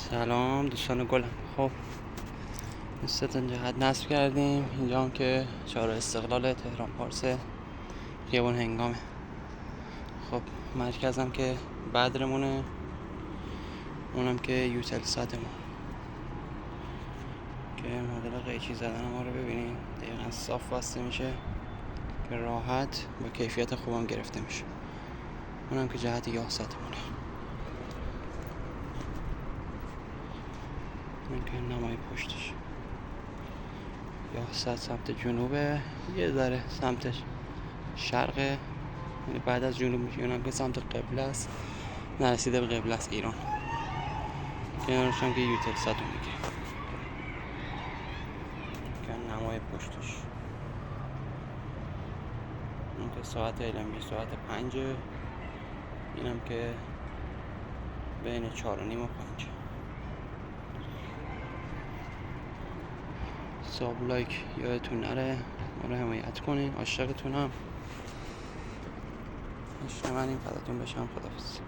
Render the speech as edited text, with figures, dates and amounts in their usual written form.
سلام دوستان گلم. خب ستون جهت نصب کردیم. اینجا هم که چهار استقلال تهران پارس خیابون هنگامه. خب مرکزم که بدرمونه، اونم که یوتل ساتمون که مدل قیچی زدن ما رو ببینیم. دقیقا صاف بسته میشه که راحت با کیفیت خوبم گرفته میشه. اونم که جهت یاه ساتمونه. این که نمای پشتش یاه سات سمت جنوبه، یه ذره سمت شرقه، یعنی بعد از جنوب میشه. اونم که سمت قبله است، نرسیده به قبله است ایران. کنارش هم که یوتل ساتو میگه که نمای پشتش. اون که ساعت علمی ساعت 5، اینم که بین 4:30 و 5. ساب لایک یادتون نره، ما رو حمایت کنین. عاشقتونم. عشق منین، فداتون بشم. خداحافظ.